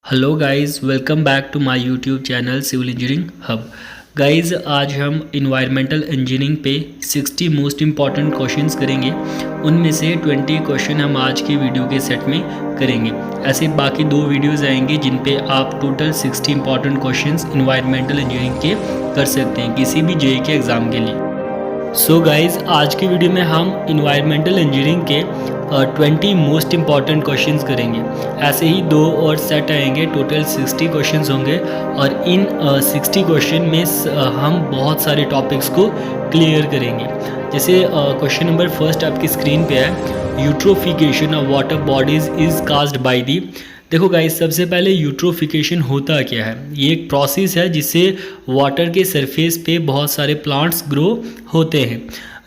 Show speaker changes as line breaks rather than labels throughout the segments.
Hello guys, welcome back to my YouTube channel civil engineering hub. Guys, आज हम environmental engineering पे 60 most important questions करेंगे। उनमें से 20 क्वेश्चन हम आज की वीडियो के सेट में करेंगे। ऐसे बाकी 2 वीडियोस आएंगे जिन पे आप total 60 important questions environmental engineering के कर सकते हैं किसी भी जेईई के एग्ज़ाम के लिए। सो गाइज, आज की वीडियो में हम इन्वायरमेंटल इंजीनियरिंग के 20 मोस्ट इम्पॉर्टेंट क्वेश्चंस करेंगे। ऐसे ही 2 और सेट आएंगे, टोटल 60 क्वेश्चंस होंगे और इन 60 क्वेश्चन में हम बहुत सारे टॉपिक्स को क्लियर करेंगे। जैसे क्वेश्चन नंबर फर्स्ट आपकी स्क्रीन पे है, eutrophication of water bodies is caused by the. देखो गाइस, सबसे पहले यूट्रोफिकेशन होता क्या है। ये एक प्रोसेस है जिससे वाटर के सरफेस पे बहुत सारे प्लांट्स ग्रो होते हैं।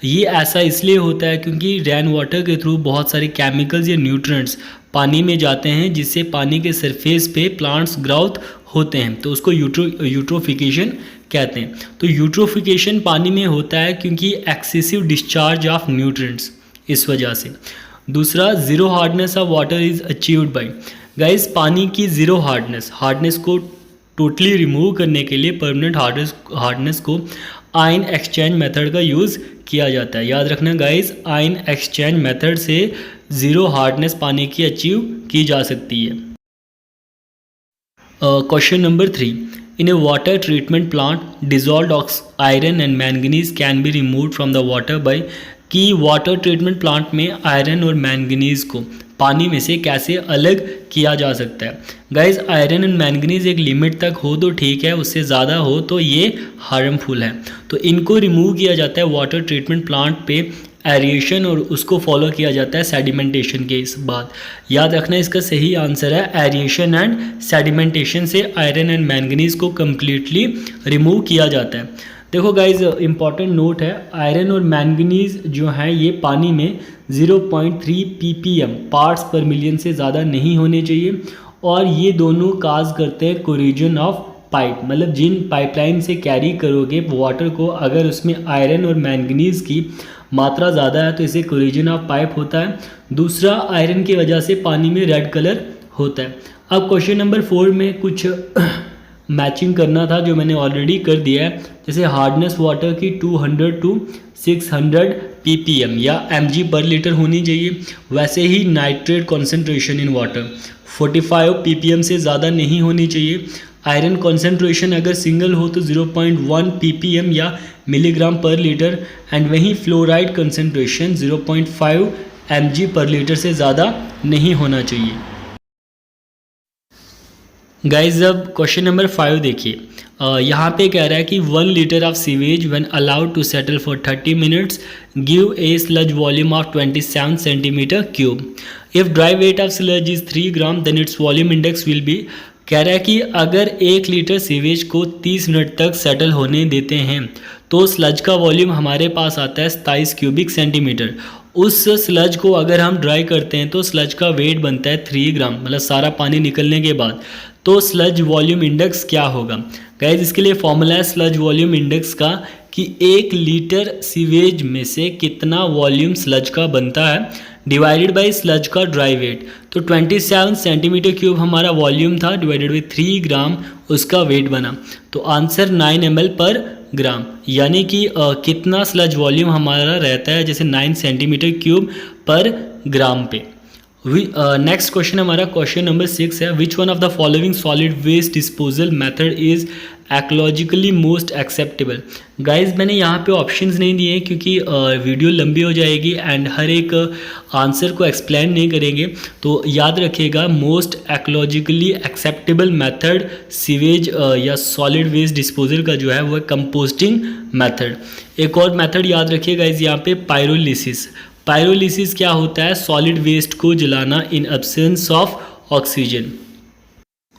ये ऐसा इसलिए होता है क्योंकि रेन वाटर के थ्रू बहुत सारे केमिकल्स या न्यूट्रिएंट्स पानी में जाते हैं जिससे पानी के सरफेस पे प्लांट्स ग्रोथ होते हैं, तो उसको यूट्रोफिकेशन कहते हैं। तो यूट्रोफिकेशन पानी में होता है क्योंकि एक्सेसिव डिस्चार्ज ऑफ न्यूट्रिएंट्स, इस वजह से। दूसरा, zero hardness of water is achieved by. Guys, पानी की ज़ीरो हार्डनेस को टोटली रिमूव करने के लिए परमानेंट हार्डनेस को आयन एक्सचेंज मेथड का यूज़ किया जाता है। याद रखना गाइस, आयन एक्सचेंज मेथड से ज़ीरो हार्डनेस पानी की अचीव की जा सकती है। Question number 3, in A water treatment plant dissolved iron and manganese can be removed from the water bye. कि वाटर ट्रीटमेंट प्लांट में आयरन और मैंगनीज को पानी में से कैसे अलग किया जा सकता है। गाइस, आयरन एंड मैंगनीज एक लिमिट तक हो तो ठीक है, उससे ज़्यादा हो तो ये हार्मफुल है। तो इनको रिमूव किया जाता है वाटर ट्रीटमेंट प्लांट पे एरिएशन, और उसको फॉलो किया जाता है सेडिमेंटेशन के इस बाद। याद रखना, इसका सही आंसर है एरिएशन एंड सेडिमेंटेशन से आयरन एंड मैंगनीज को कम्प्लीटली रिमूव किया जाता है। देखो गाइज, इंपॉर्टेंट नोट है, आयरन और मैंगनीज जो है ये पानी में 0.3 ppm पार्ट्स पर मिलियन से ज़्यादा नहीं होने चाहिए, और ये दोनों काज करते हैं कोरिजन ऑफ पाइप। मतलब जिन पाइपलाइन से कैरी करोगे वाटर को, अगर उसमें आयरन और मैंगनीज की मात्रा ज़्यादा है तो इसे कोरिजन ऑफ पाइप होता है। दूसरा, आयरन की वजह से पानी में रेड कलर होता है। अब क्वेश्चन नंबर 4 में कुछ मैचिंग करना था जो मैंने ऑलरेडी कर दिया है। जैसे हार्डनेस वाटर की 200 to 600 ppm या mg पर लीटर होनी चाहिए, वैसे ही nitrate concentration in water 45 ppm से ज़्यादा नहीं होनी चाहिए। आयरन कॉन्सेंट्रेशन अगर सिंगल हो तो 0.1 ppm या मिलीग्राम पर लीटर, एंड वहीं फ्लोराइड कंसेंट्रेशन 0.5 mg पर लीटर से ज़्यादा नहीं होना चाहिए। गाइज, अब क्वेश्चन नंबर 5 देखिए, यहाँ पे कह रहा है कि 1 litre of sewage when allowed to settle for 30 minutes give a sludge volume of 27 centimetre cube. If dry weight of sludge is 3 gram then its volume index will be. कह रहा है कि अगर 1 लीटर सीवेज को 30 minute तक settle होने देते हैं तो स्लज का वॉल्यूम हमारे पास आता है 27 क्यूबिक सेंटीमीटर। उस स्लज को अगर हम ड्राई करते हैं तो स्लज का वेट बनता है 3 ग्राम, मतलब सारा पानी निकलने के बाद। तो स्लज वॉल्यूम इंडेक्स क्या होगा। गाइज, इसके लिए फॉर्मूला है स्लज वॉल्यूम इंडेक्स का कि 1 लीटर सीवेज में से कितना वॉल्यूम स्लज का बनता है डिवाइडेड बाय स्लज का ड्राई वेट। तो 27 सेंटीमीटर क्यूब हमारा वॉल्यूम था, डिवाइडेड बाई 3 ग्राम उसका वेट बना, तो आंसर 9 ml पर ग्राम। यानी कि कितना स्लज वॉल्यूम हमारा रहता है, जैसे 9 सेंटीमीटर क्यूब पर ग्राम पे। नेक्स्ट क्वेश्चन हमारा क्वेश्चन नंबर 6 है, which one of the following solid waste disposal method is ecologically most acceptable. Guys, मैंने यहाँ पे ऑप्शंस नहीं दिए क्योंकि वीडियो लंबी हो जाएगी एंड हर एक आंसर को एक्सप्लेन नहीं करेंगे। तो याद रखिएगा, मोस्ट एक्लॉजिकली एक्सेप्टेबल मेथड सीवेज या सॉलिड वेस्ट डिस्पोजल का जो है वो है कंपोस्टिंग मेथड। एक और मेथड याद रखिएगा इस यहाँ पे, पायरोलिसिस। पायरोलिसिस क्या होता है, सॉलिड वेस्ट को जलाना in absence of oxygen.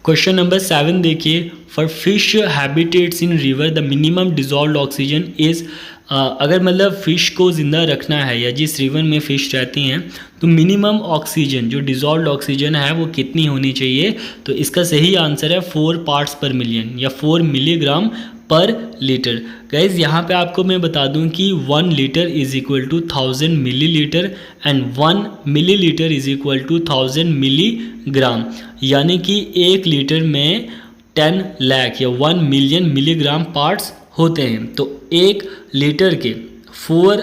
Question number 7 देखिए, for fish habitats in river the minimum dissolved oxygen is. अगर मतलब फ़िश को ज़िंदा रखना है या जिस रिवर में फ़िश रहती हैं तो मिनिमम ऑक्सीजन जो डिजॉल्व्ड ऑक्सीजन है वो कितनी होनी चाहिए। तो इसका सही आंसर है 4 पार्ट्स पर मिलियन या 4 मिलीग्राम पर लीटर। गाइज, यहाँ पे आपको मैं बता दूं कि 1 litre is equal to 1000 millilitre and 1 millilitre is equal to 1000 milli milligram, यानी कि 1 लीटर में 10 लाख या 1 मिलियन मिलीग्राम पार्ट्स होते हैं। तो 1 लीटर के 4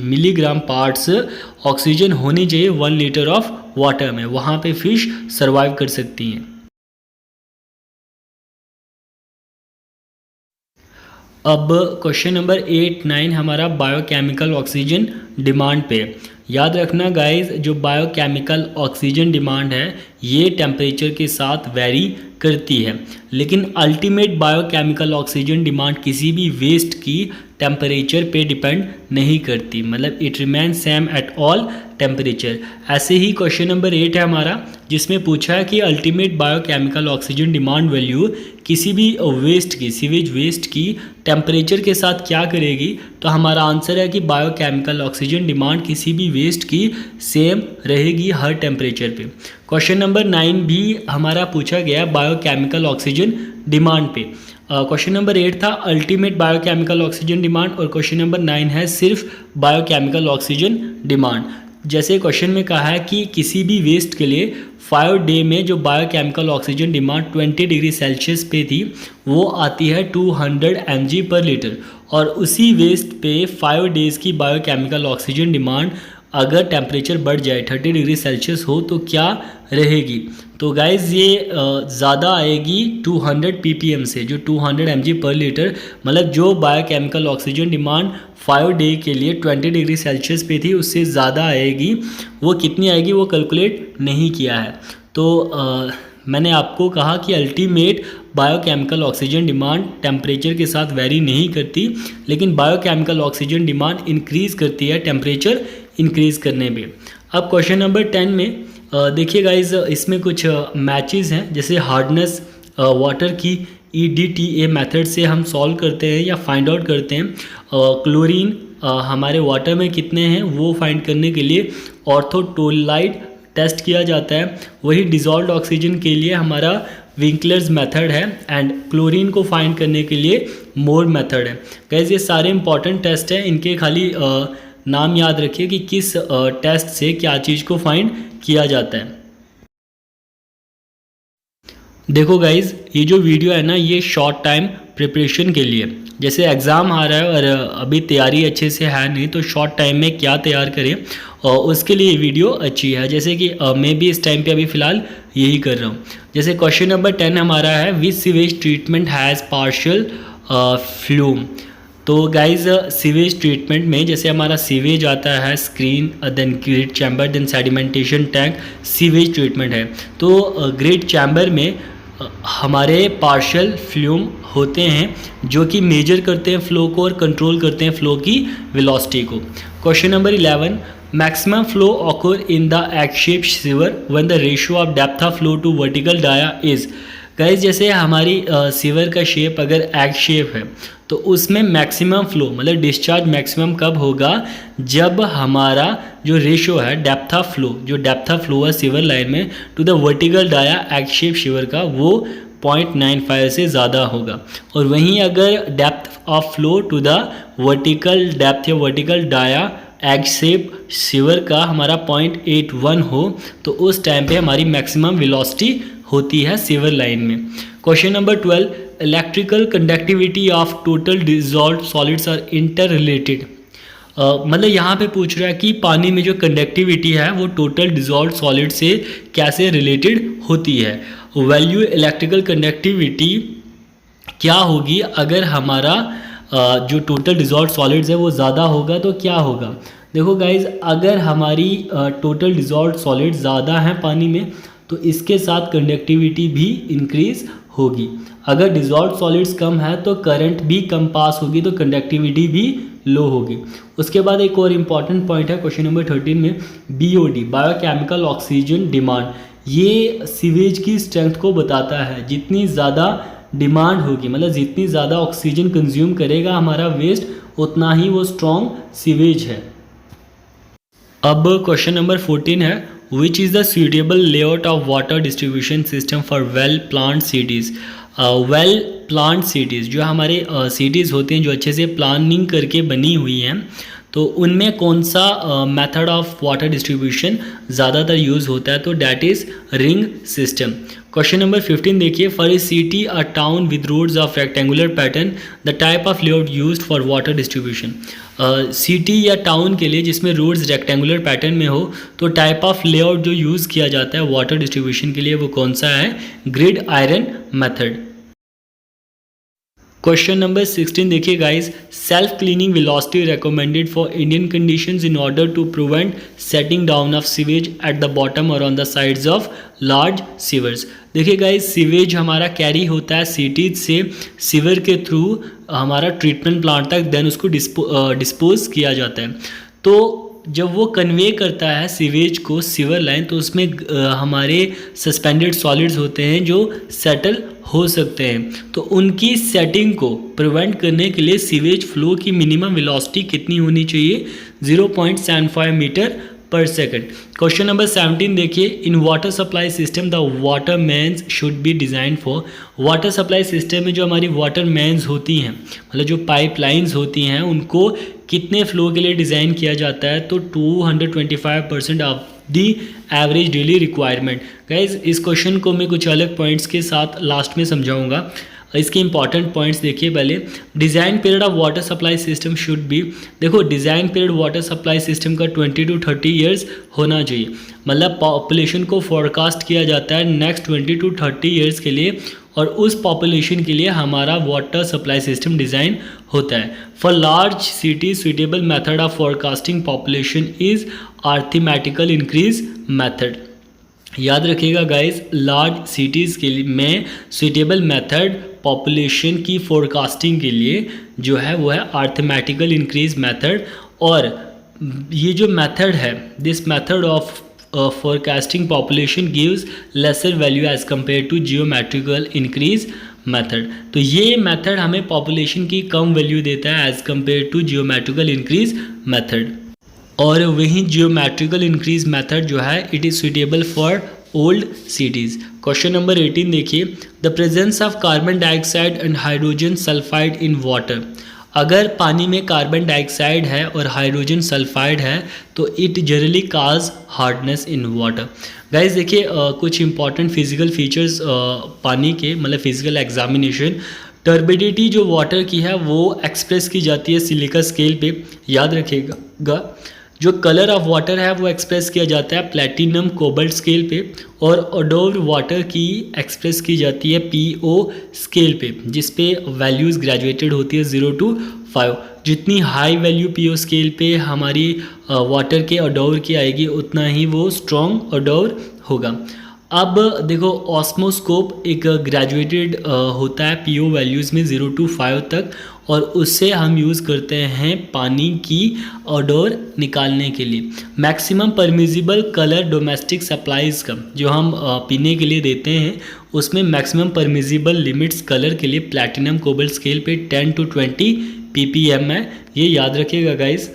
मिलीग्राम पार्ट्स ऑक्सीजन होनी चाहिए 1 लीटर ऑफ वाटर में, वहाँ पे फिश सर्वाइव कर सकती हैं। अब क्वेश्चन नंबर 8, 9 हमारा बायोकेमिकल ऑक्सीजन डिमांड पे। याद रखना गाइस, जो बायोकेमिकल ऑक्सीजन डिमांड है ये टेम्परेचर के साथ वेरी करती है, लेकिन अल्टीमेट बायोकेमिकल ऑक्सीजन डिमांड किसी भी वेस्ट की टेम्परेचर पे डिपेंड नहीं करती, मतलब it remain same at all temperature. ऐसे ही क्वेश्चन नंबर 8 है हमारा, जिसमें पूछा है कि ultimate biochemical oxygen demand value किसी भी वेस्ट की, सीवेज वेस्ट की टेम्परेचर के साथ क्या करेगी। तो हमारा आंसर है कि बायोकेमिकल ऑक्सीजन डिमांड किसी भी वेस्ट की सेम रहेगी हर टेम्परेचर पे। क्वेश्चन नंबर 9 भी हमारा पूछा गया बायोकेमिकल ऑक्सीजन डिमांड पे। क्वेश्चन नंबर 8 था अल्टीमेट बायोकेमिकल ऑक्सीजन डिमांड, और क्वेश्चन नंबर 9 है सिर्फ बायोकेमिकल ऑक्सीजन डिमांड। जैसे क्वेश्चन में कहा है कि किसी भी वेस्ट के लिए 5 डे में जो biochemical oxygen demand 20 degree Celsius पे थी वो आती है 200 mg पर लीटर, और उसी वेस्ट पे 5 डेज़ की बायोकेमिकल ऑक्सीजन डिमांड अगर टेम्परेचर बढ़ जाए 30 डिग्री सेल्सियस हो तो क्या रहेगी। तो गाइज़ ये ज़्यादा आएगी 200 ppm से, जो 200 mg पर लीटर, मतलब जो बायोकेमिकल ऑक्सीजन डिमांड 5 डे के लिए 20 डिग्री सेल्सियस पे थी उससे ज़्यादा आएगी। वो कितनी आएगी वो कैलकुलेट नहीं किया है। तो मैंने आपको कहा कि ultimate biochemical oxygen demand temperature के साथ वेरी नहीं करती, लेकिन बायोकेमिकल ऑक्सीजन डिमांड इंक्रीज़ करती है टेम्परेचर इंक्रीज़ करने पे। अब क्वेश्चन नंबर 10 में देखिए गाइज, इसमें कुछ मैचेस हैं, जैसे हार्डनेस वाटर की EDTA मेथड से हम सॉल्व करते हैं या फाइंड आउट करते हैं। क्लोरीन हमारे वाटर में कितने हैं वो फाइंड करने के लिए ऑर्थोटोलाइट टेस्ट किया जाता है। वही डिज़ोल्व्ड ऑक्सीजन के लिए हमारा विंकलर्स मेथड है, एंड क्लोरीन को फाइंड करने के लिए मोर मेथड है। गाइज ये सारे इंपॉर्टेंट टेस्ट हैं, इनके खाली नाम याद रखिए कि किस टेस्ट से क्या चीज़ को फाइंड किया जाता है। देखो गाइज, ये जो वीडियो है ना ये शॉर्ट टाइम प्रिपरेशन के लिए, जैसे एग्ज़ाम आ रहा है और अभी तैयारी अच्छे से है नहीं, तो शॉर्ट टाइम में क्या तैयार करें और उसके लिए ये वीडियो अच्छी है। जैसे कि मैं भी इस टाइम पे अभी फ़िलहाल यही कर रहा हूँ। जैसे क्वेश्चन नंबर 10 हमारा है which sewage treatment has Parshall flume. तो गाइज सीवेज ट्रीटमेंट में जैसे हमारा सीवेज आता है screen, then grit chamber, then sedimentation tank, sewage treatment है। तो ग्रेट चैम्बर में हमारे पार्शियल फ्लूम होते हैं जो कि मेजर करते हैं फ्लो को और कंट्रोल करते हैं फ्लो की वेलोसिटी को। Question number 11 maximum flow occur in the egg shape sewer when the ratio of depth of flow to vertical dia is. Guys जैसे हमारी सीवर का शेप अगर एग शेप है तो उसमें मैक्सिमम फ्लो मतलब डिस्चार्ज मैक्सिमम कब होगा, जब हमारा जो रेशियो है डेप्थ ऑफ फ्लो, जो डेप्थ ऑफ फ्लो है सीवर लाइन में to the vertical dia egg shape sewer का वो 0.95 से ज़्यादा होगा। और वहीं अगर depth of flow to the vertical depth या vertical dia egg shape sewer का हमारा 0.81 हो तो उस टाइम पे हमारी मैक्सिमम वेलोसिटी होती है सीवर लाइन में। Question number 12 electrical conductivity of total dissolved solids are interrelated. मतलब यहाँ पे पूछ रहा है कि पानी में जो कंडक्टिविटी है वो टोटल डिजॉल्व्ड सॉलिड से कैसे रिलेटेड होती है। वैल्यू इलेक्ट्रिकल कंडक्टिविटी क्या होगी अगर हमारा जो टोटल डिजॉल्व्ड सॉलिड्स है वो ज़्यादा होगा तो क्या होगा। देखो गाइज, अगर हमारी टोटल डिजॉल्व्ड सॉलिड ज़्यादा हैं पानी में तो इसके साथ कंडक्टिविटी भी इंक्रीज होगी। अगर डिजॉल्व्ड सॉलिड्स कम है तो करंट भी कम पास होगी तो कंडक्टिविटी भी लो होगी। उसके बाद एक और इम्पॉर्टेंट पॉइंट है क्वेश्चन नंबर 13 में BOD बायोकेमिकल ऑक्सीजन डिमांड, ये सीवेज की स्ट्रेंथ को बताता है। जितनी ज़्यादा डिमांड होगी मतलब जितनी ज़्यादा ऑक्सीजन कंज्यूम करेगा हमारा वेस्ट उतना ही वो स्ट्रॉन्ग सीवेज है। अब क्वेश्चन नंबर 14 है which is the suitable layout of water distribution system for well planned cities. Well planned cities जो हमारे सिटीज़ होती हैं जो अच्छे से प्लानिंग करके बनी हुई हैं तो उनमें कौन सा मेथड ऑफ वाटर डिस्ट्रीब्यूशन ज़्यादातर यूज़ होता है, तो that is ring system. Question number 15 देखिए, for a city a town with roads of rectangular pattern the type of layout used for water distribution. City या टाउन के लिए जिसमें roads rectangular pattern में हो, तो टाइप ऑफ लेआउट जो use किया जाता है वाटर डिस्ट्रीब्यूशन के लिए वो कौन सा है, gridiron method. Question number 16 देखिए guys, self cleaning velocity recommended for Indian conditions in order to prevent setting down of sewage at the bottom और on the sides of large sewers. देखिए guys, sewage हमारा carry होता है cities से sewer के through हमारा treatment plant तक, then उसको डिस्पोज किया जाता है। तो जब वो कन्वे करता है सीवेज को सीवर लाइन, तो उसमें हमारे सस्पेंडेड सॉलिड्स होते हैं जो सेटल हो सकते हैं। तो उनकी सेटिंग को प्रिवेंट करने के लिए सीवेज फ्लो की मिनिमम वेलोसिटी कितनी होनी चाहिए, 0.75 मीटर पर सेकंड। क्वेश्चन नंबर 17 देखिए, in water supply system the water mains should be design for. Water supply system में जो हमारी वाटर मेन्स होती हैं, मतलब जो पाइपलाइंस होती हैं, उनको कितने फ्लो के लिए डिज़ाइन किया जाता है, तो 225% of the average daily requirement. Guys, इस क्वेश्चन को मैं कुछ अलग पॉइंट्स के साथ लास्ट में समझाऊंगा। इसके इंपॉर्टेंट पॉइंट्स देखिए पहले। Design period of water supply system should be, देखो design period water supply system का 20 to 30 ईयर्स होना चाहिए। मतलब पॉपुलेशन को फोरकास्ट किया जाता है नेक्स्ट 20 to 30 ईयर्स के लिए, और उस पॉपुलेशन के लिए हमारा वाटर सप्लाई सिस्टम डिज़ाइन होता है। For large city suitable method of forecasting population is arithmetical increase method. याद रखिएगा गाइस, लार्ज सिटीज़ के लिए में सुइटेबल मेथड पॉपुलेशन की फोरकास्टिंग के लिए जो है वो है अर्थमेटिकल इंक्रीज मेथड। और ये जो मेथड है, this method of forecasting population gives lesser value as compared to geometrical increase method। तो ये मेथड हमें पॉपुलेशन की कम वैल्यू देता है as compare to geometrical increase method. और वहीं जियोमेट्रिकल इंक्रीज मेथड जो है it is suitable for old cities. Question number 18 देखिए, the presence of carbon dioxide and hydrogen sulphide in water. अगर पानी में कार्बन डाइऑक्साइड है और हाइड्रोजन सल्फाइड है तो it generally cause hardness in water. Guys देखिए, कुछ इंपॉर्टेंट फिजिकल फीचर्स पानी के, मतलब फिजिकल एग्जामिनेशन। टर्बिडिटी जो वाटर की है वो एक्सप्रेस की जाती है सिलिका स्केल पे, याद रखिएगा। जो कलर ऑफ वाटर है वो एक्सप्रेस किया जाता है प्लैटिनम कोबाल्ट स्केल पे, और ओडोर वाटर की एक्सप्रेस की जाती है PO स्केल पे, जिस पे वैल्यूज़ ग्रेजुएटेड होती है 0 to 5। जितनी हाई वैल्यू PO स्केल पे हमारी वाटर के ओडोर की आएगी, उतना ही वो स्ट्रॉन्ग ओडोर होगा। अब देखो, ऑस्मोस्कोप एक ग्रेजुएटेड होता है PO वैल्यूज़ में 0 to 5 तक, और उससे हम यूज़ करते हैं पानी की ओडोर निकालने के लिए। Maximum permissible colour domestic supplies का जो हम पीने के लिए देते हैं, उसमें मैक्सिमम परमिजिबल लिमिट्स कलर के लिए प्लैटिनम कोबाल्ट स्केल पे 10 to 20 ppm है, ये याद रखिएगा गाइस।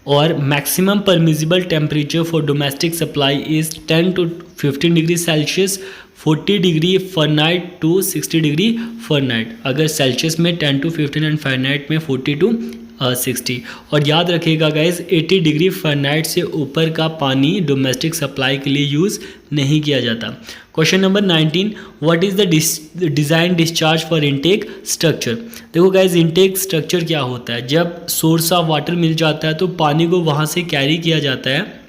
और maximum permissible temperature for domestic supply is 10 to 15 degree Celsius, 40 degree Fahrenheit to 60 degree Fahrenheit. अगर सेल्सियस में 10 to 15 एंड फ़ारेनहाइट में 40 to 60। और याद रखिएगा गाइस, 80 डिग्री फ़ारेनहाइट से ऊपर का पानी डोमेस्टिक सप्लाई के लिए यूज़ नहीं किया जाता। Question number 19, what is the design discharge for intake structure. देखो गाइस, इनटेक स्ट्रक्चर क्या होता है, जब सोर्स ऑफ वाटर मिल जाता है तो पानी को वहाँ से कैरी किया जाता है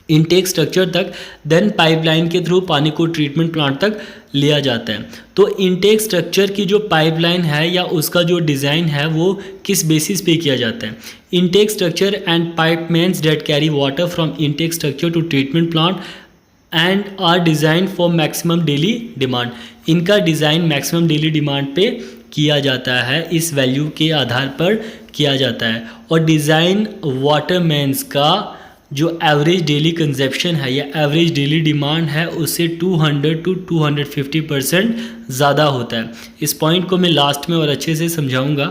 इनटेक स्ट्रक्चर तक, देन पाइपलाइन के थ्रू पानी को ट्रीटमेंट प्लांट तक लिया जाता है। तो इनटेक स्ट्रक्चर की जो पाइपलाइन है या उसका जो डिज़ाइन है वो किस बेसिस पे किया जाता है। Intake structure and pipe mains that carry water from intake structure to treatment plant and are design for maximum daily demand. इनका डिज़ाइन मैक्सिमम डेली डिमांड पे किया जाता है, इस वैल्यू के आधार पर किया जाता है। और डिज़ाइन वाटरमैन्स का जो एवरेज डेली कंजप्शन है या एवरेज डेली डिमांड है उससे 200 to 250% ज़्यादा होता है। इस पॉइंट को मैं लास्ट में और अच्छे से समझाऊंगा।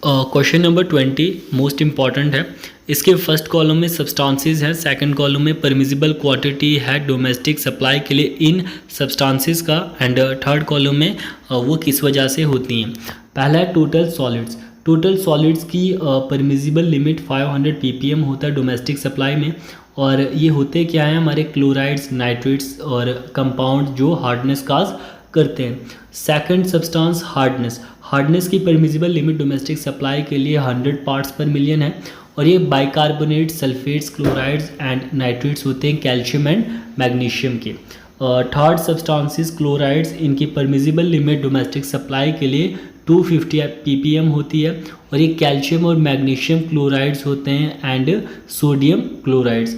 क्वेश्चन नंबर 20 मोस्ट इम्पॉर्टेंट है। इसके फर्स्ट कॉलम में सब्सटेंसेस है, सेकंड कॉलम में परमिजिबल क्वांटिटी है डोमेस्टिक सप्लाई के लिए इन सब्सटेंसेस का, एंड थर्ड कॉलम में वो किस वजह से होती हैं। पहला है टोटल सॉलिड्स। टोटल सॉलिड्स की परमिजिबल लिमिट 500 ppm होता है डोमेस्टिक सप्लाई में। और ये होते क्या हैं, हमारे क्लोराइड्स, नाइट्रेट्स और कंपाउंड जो हार्डनेस काज करते हैं। सेकंड सब्सटेंस हार्डनेस की परमिजिबल लिमिट डोमेस्टिक सप्लाई के लिए 100 पार्ट्स पर मिलियन है। और ये bicarbonate, sulphates, chlorides and nitrates होते हैं कैल्शियम एंड मैग्नीशियम के। थर्ड सब्सटेंसेस क्लोराइड्स, इनकी परमिजिबल लिमिट डोमेस्टिक सप्लाई के लिए 250 ppm होती है। और ये कैल्शियम और मैग्नीशियम क्लोराइड्स होते हैं and sodium chlorides.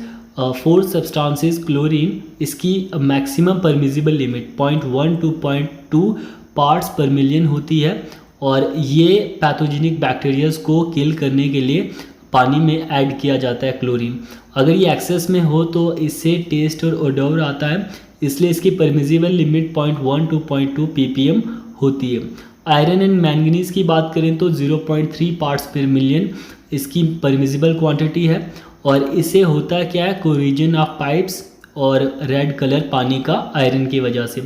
Fourth substances chlorine, इसकी maximum permissible limit 0.1 to 0.2 parts per million होती है। और ये पैथोजेनिक बैक्टीरियाज को किल करने के लिए पानी में ऐड किया जाता है क्लोरीन। अगर ये एक्सेस में हो तो इससे टेस्ट और ओडोर आता है, इसलिए इसकी परमिजिबल लिमिट 0.1 to 0.2 ppm होती है। आयरन एंड मैंगनीज की बात करें तो 0.3 पार्ट्स पर मिलियन इसकी परमिजिबल क्वांटिटी है। और इसे होता क्या है, कोरिजन ऑफ पाइप्स और रेड कलर पानी का आयरन की वजह से।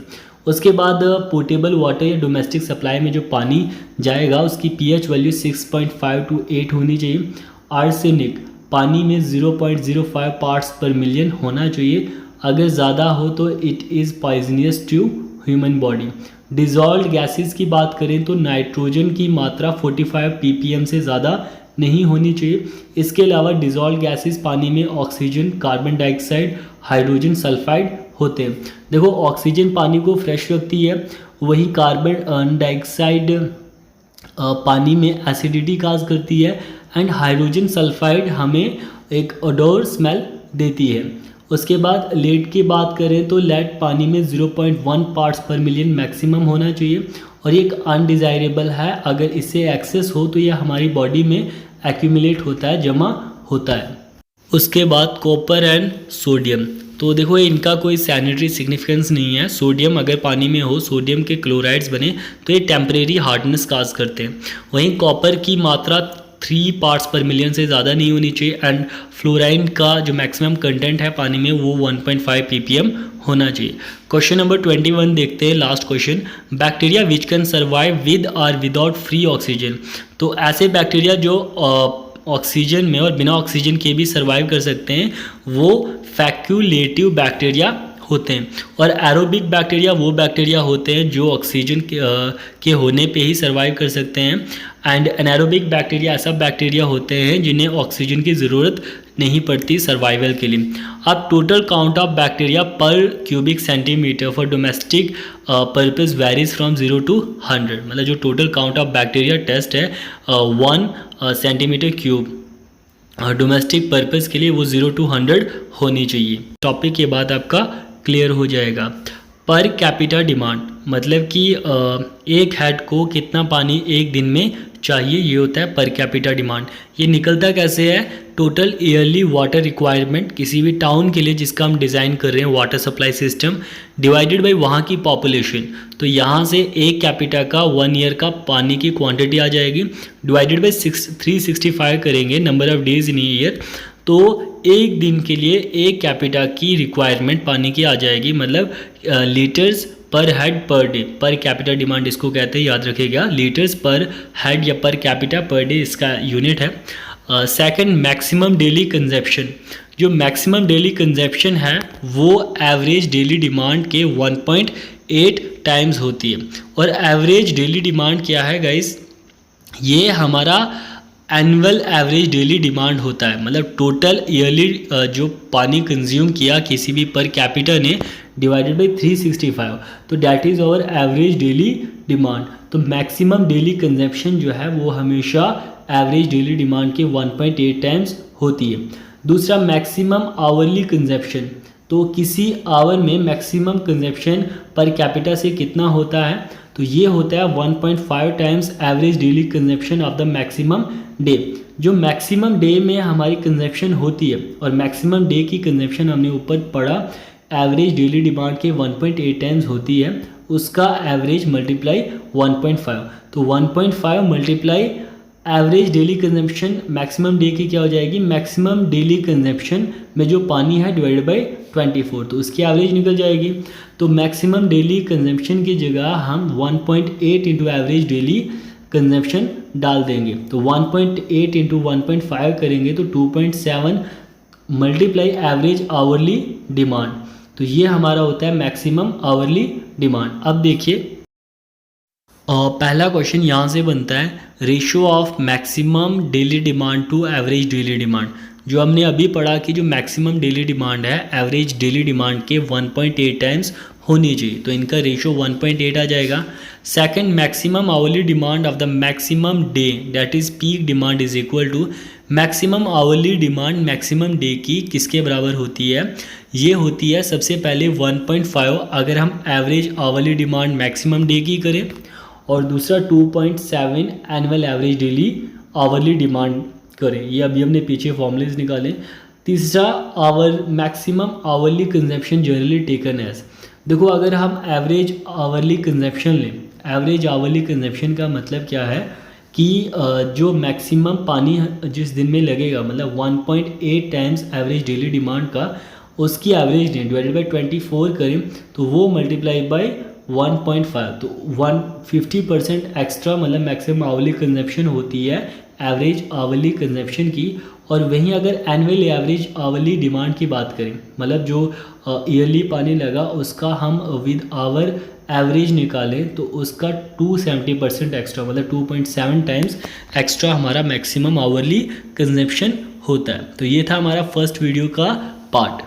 उसके बाद पोर्टेबल वाटर या डोमेस्टिक सप्लाई में जो पानी जाएगा उसकी pH वैल्यू 6.5 to 8 होनी चाहिए। आर्सेनिक, पानी में 0.05 पार्ट्स पर मिलियन होना चाहिए, अगर ज़्यादा हो तो it is poisonous to human body. Dissolved gases की बात करें तो नाइट्रोजन की मात्रा 45 ppm से ज़्यादा नहीं होनी चाहिए। इसके अलावा डिज़ोल्व्ड गैसेस पानी में oxygen, carbon dioxide, hydrogen sulphide होते हैं। देखो ऑक्सीजन पानी को फ्रेश रखती है, वही कार्बन डाइऑक्साइड पानी में एसिडिटी काज करती है एंड हाइड्रोजन सल्फाइड हमें एक ओडोर स्मेल देती है। उसके बाद लेड की बात करें तो लेड पानी में 0.1 पार्ट्स पर मिलियन मैक्सिमम होना चाहिए और ये एक अनडिज़ायरेबल है। अगर इससे एक्सेस हो तो यह हमारी बॉडी में एक्यूमुलेट होता है, जमा होता है। उसके बाद कॉपर एंड सोडियम, तो देखो इनका कोई सैनिटरी सिग्निफिकेंस नहीं है। सोडियम अगर पानी में हो, सोडियम के क्लोराइड्स बने तो ये टेम्परेरी हार्डनेस काज करते हैं। वहीं कॉपर की मात्रा 3 पार्ट्स पर मिलियन से ज़्यादा नहीं होनी चाहिए एंड फ्लोराइन का जो मैक्सिमम कंटेंट है पानी में वो 1.5 ppm होना चाहिए। क्वेश्चन नंबर 21 देखते हैं, last question. Bacteria which can survive with और विदाउट फ्री ऑक्सीजन, तो ऐसे बैक्टीरिया जो ऑक्सीजन में और बिना ऑक्सीजन के भी सर्वाइव कर सकते हैं वो फैक्यूलेटिव बैक्टीरिया होते हैं। और एरोबिक बैक्टीरिया वो बैक्टीरिया होते हैं जो ऑक्सीजन के होने पे ही सर्वाइव कर सकते हैं एंड एनारोबिक बैक्टीरिया ऐसा बैक्टीरिया होते हैं जिन्हें ऑक्सीजन की ज़रूरत नहीं पड़ती सर्वाइवल के लिए। अब total count of bacteria per cubic centimetre for domestic purpose varies from 0 to 100, मतलब जो total count of bacteria test है 1 सेंटीमीटर क्यूब डोमेस्टिक पर्पस के लिए वो 0 to 100 होनी चाहिए। टॉपिक के बाद आपका क्लियर हो जाएगा। पर कैपिटा डिमांड, मतलब कि एक हेड को कितना पानी एक दिन में चाहिए, ये होता है पर कैपिटा डिमांड। ये निकलता कैसे है, टोटल ईयरली वाटर रिक्वायरमेंट किसी भी टाउन के लिए जिसका हम डिज़ाइन कर रहे हैं water supply system, divided by वहाँ की पॉपुलेशन। तो यहाँ से एक कैपिटा का 1 ईयर का पानी की क्वांटिटी आ जाएगी, डिवाइडेड बाई 365 करेंगे number of days in year, तो एक दिन के लिए एक कैपिटा की रिक्वायरमेंट पानी की आ जाएगी, मतलब लीटर्स पर head per day. Per capita demand इसको कहते हैं, याद रखिएगा, लीटर्स पर हेड या पर कैपिटा पर डे इसका यूनिट है। सेकंड, मैक्सिमम डेली कंजप्शन, जो मैक्सिमम डेली कंजप्शन है वो एवरेज डेली डिमांड के 1.8 टाइम्स होती है। और एवरेज डेली डिमांड क्या है गाइस, ये हमारा एनुअल एवरेज डेली डिमांड होता है, मतलब टोटल ईयरली जो पानी कंज्यूम किया किसी भी पर कैपिटा ने डिवाइडेड बाई 365, तो that is our average daily demand. तो मैक्सिमम डेली कंजप्शन जो है वो हमेशा एवरेज डेली डिमांड के 1.8 टाइम्स होती है। दूसरा, मैक्सिमम आवरली कंजप्शन, तो किसी आवर में मैक्सिमम कंजप्शन पर कैपिटा से कितना होता है, तो ये होता है 1.5 times average daily consumption of the maximum day. जो मैक्सिमम डे में हमारी कंजप्शन होती है और मैक्सिमम डे की कंजप्शन हमने ऊपर पढ़ा एवरेज डेली डिमांड के 1.8 टाइम्स होती है, उसका एवरेज मल्टीप्लाई 1.5, तो 1.5 multiply average daily consumption maximum day की क्या हो जाएगी, मैक्सिमम डेली कंजप्शन में जो पानी है डिवाइडेड बाई 24, तो उसकी एवरेज निकल जाएगी। तो मैक्सिमम डेली कंजप्शन की जगह हम 1.8 इंटू एवरेज डेली कंजप्शन डाल देंगे। तो 1.8 इंटू 1.5 करेंगे तो 2.7 मल्टीप्लाई एवरेज आवरली डिमांड। तो ये हमारा होता है मैक्सिमम आवरली डिमांड। अब देखिए पहला क्वेश्चन यहाँ से बनता है, ratio of maximum daily demand to average daily demand. जो हमने अभी पढ़ा कि जो मैक्सिमम डेली डिमांड है एवरेज डेली डिमांड के 1.8 टाइम्स होनी चाहिए, तो इनका रेशियो 1.8 आ जाएगा। Second, maximum hourly demand of the maximum day that is peak demand is equal to maximum hourly demand maximum day की किसके बराबर होती है, ये होती है सबसे पहले 1.5 अगर हम average hourly demand maximum day की करें, और दूसरा 2.7 annual average daily hourly demand करें। ये अभी हमने पीछे फॉर्मूलेज निकाले। तीसरा, our maximum hourly consumption generally taken as. देखो अगर हम एवरेज आवरली कंजप्शन लें, एवरेज आवरली कंजप्शन का मतलब क्या है कि जो मैक्सिमम पानी जिस दिन में लगेगा, मतलब 1.8 टाइम्स एवरेज डेली डिमांड का, उसकी एवरेज डे डिवाइडेड बाई 24 करें तो वो मल्टीप्लाई बाई 1.5, तो 150% एक्स्ट्रा मतलब मैक्सिमम आवरली कंजप्शन होती है एवरेज आवरली कंजप्शन की। और वहीं अगर एनुअल एवरेज आवरली डिमांड की बात करें, मतलब जो ईयरली पानी लगा उसका हम विद आवर एवरेज निकालें तो उसका 270% एक्स्ट्रा मतलब 2.7 टाइम्स एक्स्ट्रा हमारा मैक्सिमम आवरली कंजप्शन होता है। तो ये था हमारा फर्स्ट वीडियो का पार्ट।